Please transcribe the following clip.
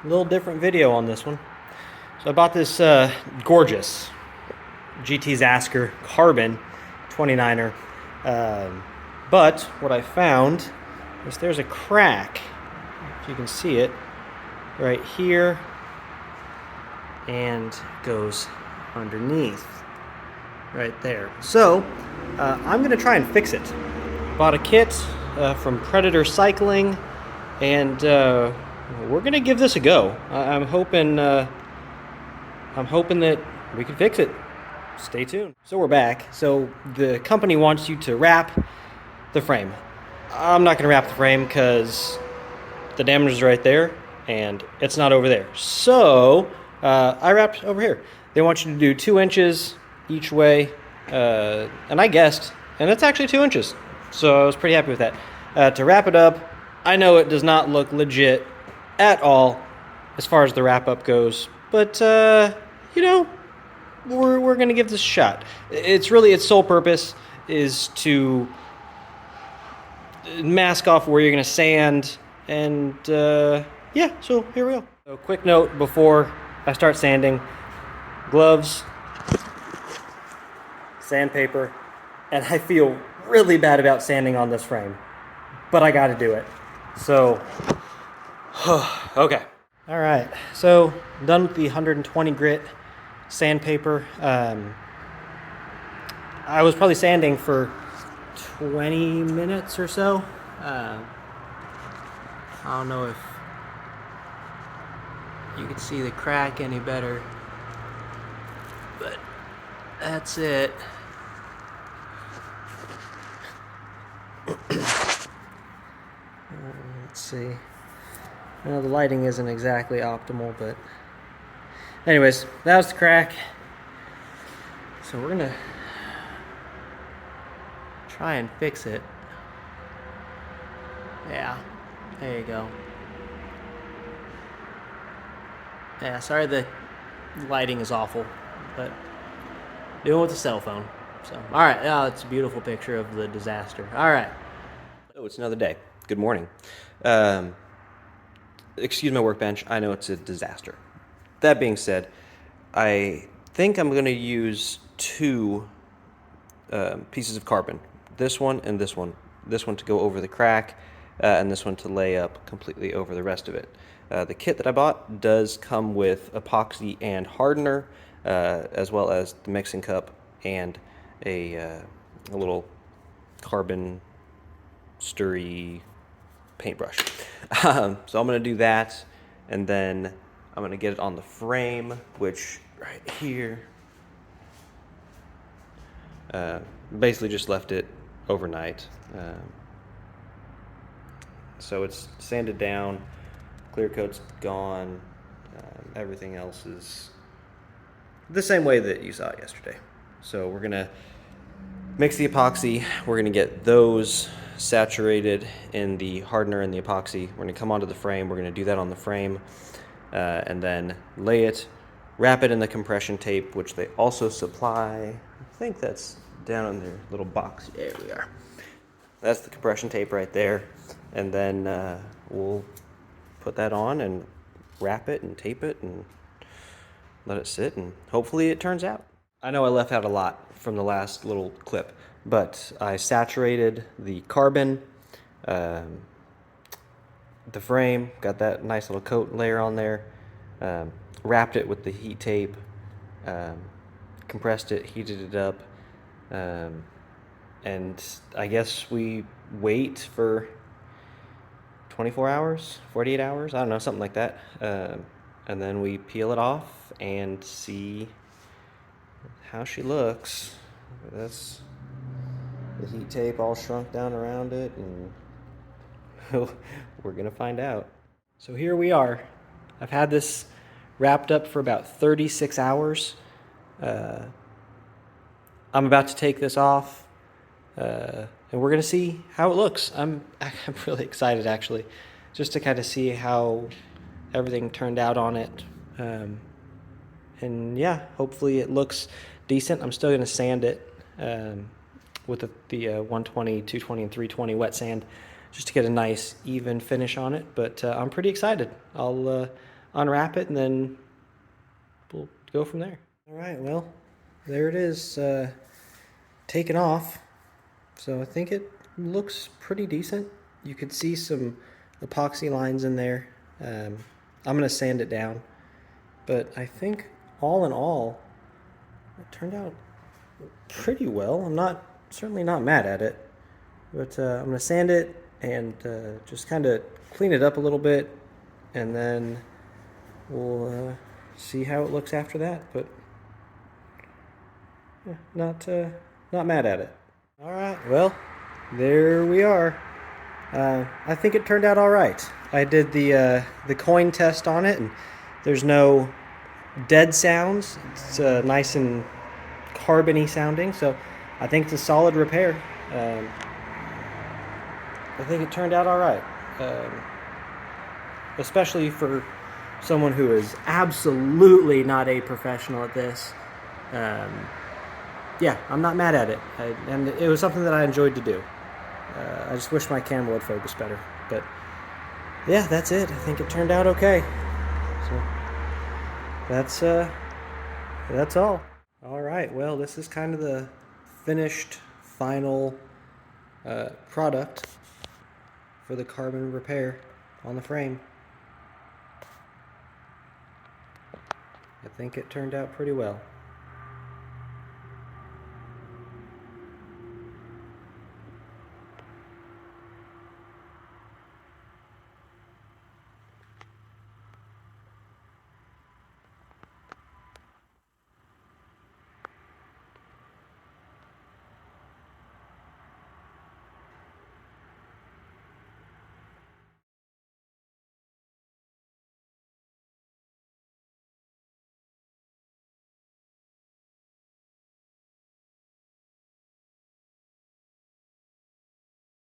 A little different video on this one. So I bought this gorgeous GT Zaskar Carbon 29er. But what I found is there's a crack, if you can see it, right here, and goes underneath, right there. So I'm going to try and fix it. Bought a kit from Predator Cycling, and we're going to give this a go. I'm hoping that we can fix it. Stay tuned. So we're back. So the company wants you to wrap the frame. I'm not going to wrap the frame because the damage is right there and it's not over there. So I wrapped over here. They want you to do 2 inches each way, and I guessed, and it's actually 2 inches. So I was pretty happy with that. To wrap it up, I know it does not look legit at all as far as the wrap up goes, but you know, we're gonna give this a shot. Its sole purpose is to mask off where you're gonna sand, and yeah, so here we go. So quick note before I start sanding: gloves, sandpaper, and I feel really bad about sanding on this frame, but I gotta do it. So okay. All right, so I'm done with the 120 grit sandpaper. I was probably sanding for 20 minutes or so. I don't know if you can see the crack any better, but that's it. Let's see. I know the lighting isn't exactly optimal, but anyways, that was the crack. So we're gonna try and fix it. Yeah, there you go. Yeah, sorry the lighting is awful, but doing it with a cell phone. So, all right, it's a beautiful picture of the disaster. All right. Oh, it's another day. Good morning. Excuse my workbench. I know it's a disaster. That being said, I think I'm going to use 2 pieces of carbon. This one and this one. This one to go over the crack, and this one to lay up completely over the rest of it. The kit that I bought does come with epoxy and hardener, as well as the mixing cup and a little carbon sturry paintbrush. So I'm going to do that, and then I'm going to get it on the frame, which right here, basically just left it overnight. So it's sanded down, clear coat's gone, everything else is the same way that you saw it yesterday. So we're going to mix the epoxy. We're going to get those saturated in the hardener and the epoxy. We're going to come onto the frame. We're going to do that on the frame, and then lay it, wrap it in the compression tape, which they also supply. I think that's down in their little box. There we are. That's the compression tape right there. And then we'll put that on and wrap it and tape it and let it sit, and hopefully it turns out. I know I left out a lot from the last little clip, but I saturated the carbon, the frame, got that nice little coat layer on there, wrapped it with the heat tape, compressed it, heated it up, and I guess we wait for 24 hours, 48 hours, I don't know, something like that, and then we peel it off and see how she looks. That's the heat tape all shrunk down around it, and we're gonna find out. So here we are. I've had this wrapped up for about 36 hours. I'm about to take this off, and we're gonna see how it looks. I'm really excited, actually, just to kind of see how everything turned out on it. And yeah, hopefully it looks decent. I'm still gonna sand it with the 120, 220, and 320 wet sand, just to get a nice even finish on it. But I'm pretty excited. I'll unwrap it, and then we'll go from there. All right, well, there it is, taken off. So I think it looks pretty decent. You could see some epoxy lines in there. I'm gonna sand it down, but I think all in all, it turned out pretty well. I'm certainly not mad at it, but I'm gonna sand it and just kind of clean it up a little bit, and then we'll see how it looks after that. But yeah, not mad at it. All right, well, there we are. I think it turned out all right. I did the coin test on it, and there's no dead sounds. It's nice and carbony sounding, so I think it's a solid repair. I think it turned out all right, especially for someone who is absolutely not a professional at this. Yeah, I'm not mad at it, and it was something that I enjoyed to do. I just wish my camera would focus better, but yeah, that's it. I think it turned out okay. So that's all. All right, well, this is kind of the finished final product for the carbon repair on the frame. I think it turned out pretty well.